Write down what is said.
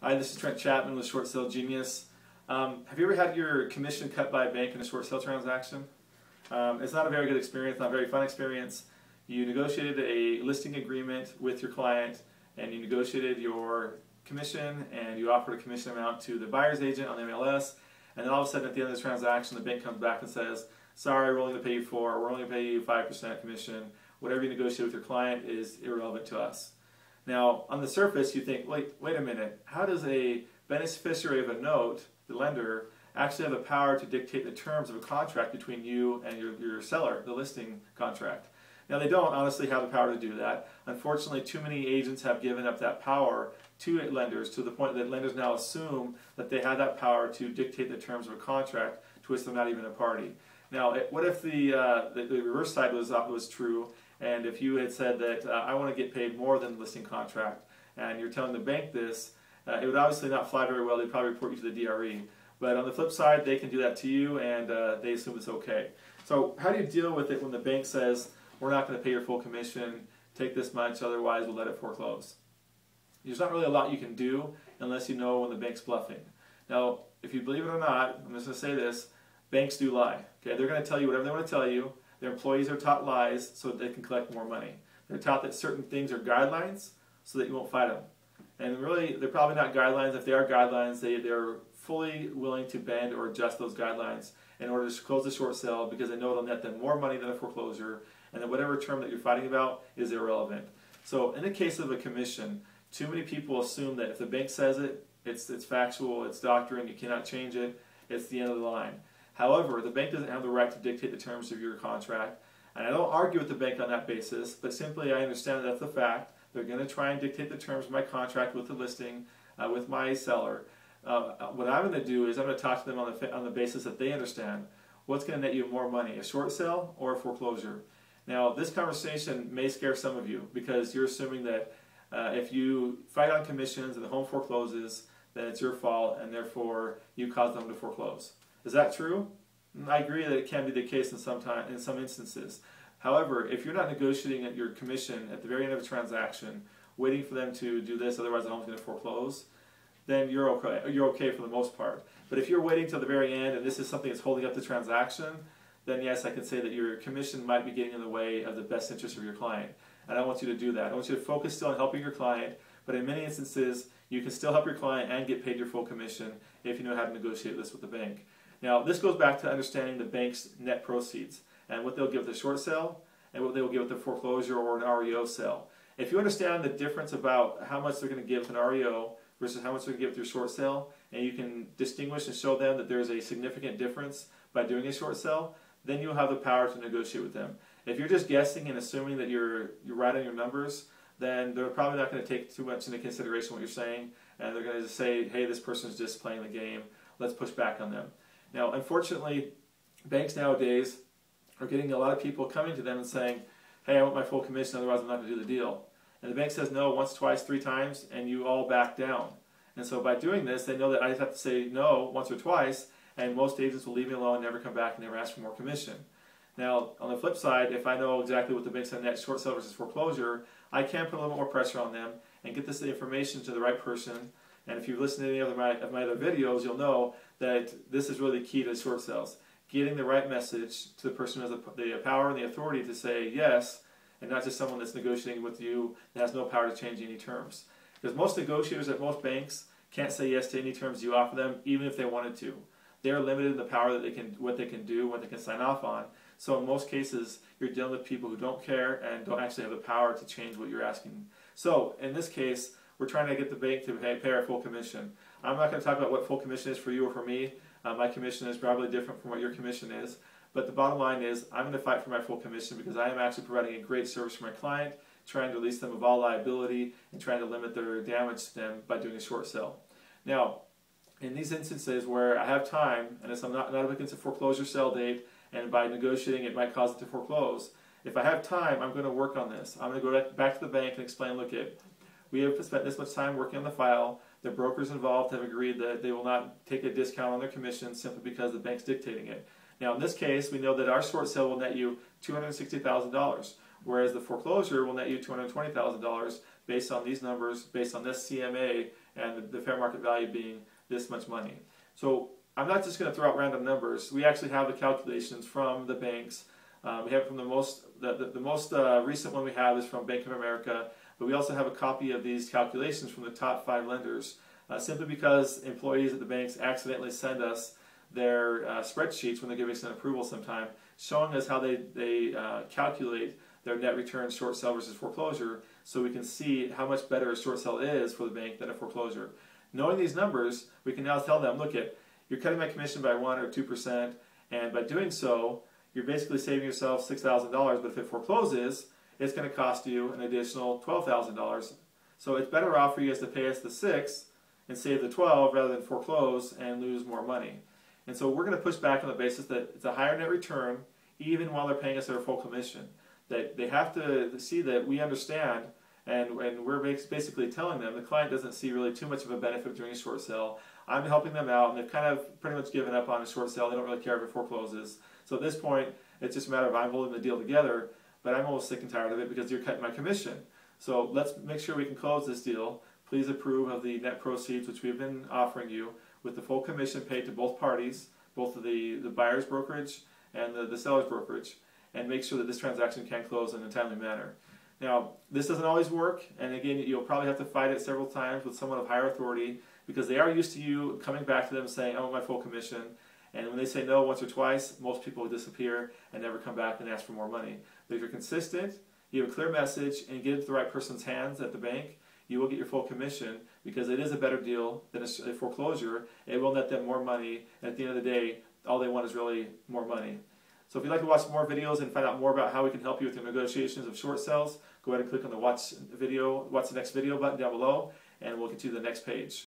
Hi, this is Trent Chapman with Short Sale Genius. Have you ever had your commission cut by a bank in a short sale transaction? It's not a very good experience, not a very fun experience. You negotiated a listing agreement with your client and you negotiated your commission and you offered a commission amount to the buyer's agent on the MLS, and then all of a sudden at the end of the transaction the bank comes back and says, sorry, we're only going to pay you 4, we're only going to pay you 5% commission. Whatever you negotiate with your client is irrelevant to us. Now, on the surface, you think, wait a minute, how does a beneficiary of a note, the lender, actually have the power to dictate the terms of a contract between you and your seller, the listing contract? Now, they don't honestly have the power to do that. Unfortunately, too many agents have given up that power to lenders to the point that lenders now assume that they have that power to dictate the terms of a contract to which they're not even a party. Now, what if the reverse side was true, and if you had said that I want to get paid more than the listing contract, and you're telling the bank this, it would obviously not fly very well. They'd probably report you to the DRE. But on the flip side, they can do that to you, and they assume it's okay. So how do you deal with it when the bank says, we're not going to pay your full commission, take this much, otherwise we'll let it foreclose? There's not really a lot you can do unless you know when the bank's bluffing. Now, if you believe it or not, I'm just going to say this, banks do lie. Okay? They're going to tell you whatever they want to tell you. Their employees are taught lies so that they can collect more money. They're taught that certain things are guidelines so that you won't fight them. And really, they're probably not guidelines. If they are guidelines, they're fully willing to bend or adjust those guidelines in order to close the short sale because they know it'll net them more money than a foreclosure, and that whatever term that you're fighting about is irrelevant. So in the case of a commission, too many people assume that if the bank says it, it's factual, it's doctrine, you cannot change it, it's the end of the line. However, the bank doesn't have the right to dictate the terms of your contract, and I don't argue with the bank on that basis, but simply I understand that that's the fact. They're going to try and dictate the terms of my contract with the listing, with my seller. What I'm going to do is I'm going to talk to them on the basis that they understand what's going to net you more money, a short sale or a foreclosure. Now, this conversation may scare some of you because you're assuming that if you fight on commissions and the home forecloses, then it's your fault and therefore you caused them to foreclose. Is that true? I agree that it can be the case in some instances. However, if you're not negotiating at your commission at the very end of a transaction, waiting for them to do this, otherwise the home's going to foreclose, then you're okay for the most part. But if you're waiting till the very end and this is something that's holding up the transaction, then yes, I can say that your commission might be getting in the way of the best interest of your client. And I don't want you to do that. I want you to focus still on helping your client, but in many instances, you can still help your client and get paid your full commission if you know how to negotiate this with the bank. Now, this goes back to understanding the bank's net proceeds and what they'll give with the short sale and what they will give with the foreclosure or an REO sale. If you understand the difference about how much they're going to give with an REO versus how much they're going to give with your short sale, and you can distinguish and show them that there's a significant difference by doing a short sale, then you'll have the power to negotiate with them. If you're just guessing and assuming that you're right on your numbers, then they're probably not going to take too much into consideration what you're saying, and they're going to just say, hey, this person's just playing the game, let's push back on them. Now, unfortunately, banks nowadays are getting a lot of people coming to them and saying, hey, I want my full commission, otherwise I'm not going to do the deal. And the bank says no once, twice, 3 times, and you all back down. And so by doing this, they know that I just have to say no once or twice, and most agents will leave me alone, never come back, and never ask for more commission. Now, on the flip side, if I know exactly what the bank's on net short sale versus foreclosure, I can put a little bit more pressure on them and get this information to the right person. And if you've listened to any of my other videos, you'll know that this is really the key to short sales. Getting the right message to the person who has the power and the authority to say yes, and not just someone that's negotiating with you that has no power to change any terms. Because most negotiators at most banks can't say yes to any terms you offer them, even if they wanted to. They're limited in the power that what they can do, what they can sign off on. So in most cases, you're dealing with people who don't care and don't actually have the power to change what you're asking. So in this case, we're trying to get the bank to pay our full commission. I'm not going to talk about what full commission is for you or for me. My commission is probably different from what your commission is. But the bottom line is, I'm going to fight for my full commission because I am actually providing a great service for my client, trying to release them of all liability and trying to limit their damage to them by doing a short sale. Now, in these instances where I have time, and I'm not up against a foreclosure sale date, and by negotiating it might cause it to foreclose, if I have time, I'm going to work on this. I'm going to go back to the bank and explain, look, we have spent this much time working on the file. The brokers involved have agreed that they will not take a discount on their commission simply because the bank's dictating it. Now, in this case, we know that our short sale will net you $260,000, whereas the foreclosure will net you $220,000 based on these numbers, based on this CMA, and the fair market value being this much money. So I'm not just going to throw out random numbers. We actually have the calculations from the banks. We have from the most recent one we have is from Bank of America, but we also have a copy of these calculations from the top 5 lenders, simply because employees at the banks accidentally send us their spreadsheets when they're giving us an approval sometime, showing us how they calculate their net return short sale versus foreclosure, so we can see how much better a short sale is for the bank than a foreclosure. Knowing these numbers, we can now tell them, look, you're cutting my commission by 1 or 2%, and by doing so, you're basically saving yourself $6,000, but if it forecloses, it's going to cost you an additional $12,000. So it's better off for you guys to pay us the 6 and save the 12 rather than foreclose and lose more money. And so we're going to push back on the basis that it's a higher net return even while they're paying us their full commission. That they have to see that we understand, and we're basically telling them the client doesn't see really too much of a benefit during a short sale. I'm helping them out, and they've kind of pretty much given up on a short sale. They don't really care if it forecloses. So at this point, it's just a matter of I'm holding the deal together, but I'm almost sick and tired of it because you're cutting my commission. So let's make sure we can close this deal. Please approve of the net proceeds, which we've been offering you, with the full commission paid to both parties, both of the buyer's brokerage and the seller's brokerage, and make sure that this transaction can close in a timely manner. Now, this doesn't always work, and again, you'll probably have to fight it several times with someone of higher authority, because they are used to you coming back to them saying, I want my full commission. And when they say no once or twice, most people will disappear and never come back and ask for more money. But if you're consistent, you have a clear message, and get it to the right person's hands at the bank, you will get your full commission, because it is a better deal than a foreclosure. It will net them more money, and at the end of the day, all they want is really more money. So if you'd like to watch more videos and find out more about how we can help you with your negotiations of short sales, go ahead and click on the Watch the Next Video button down below, and we'll get you to the next page.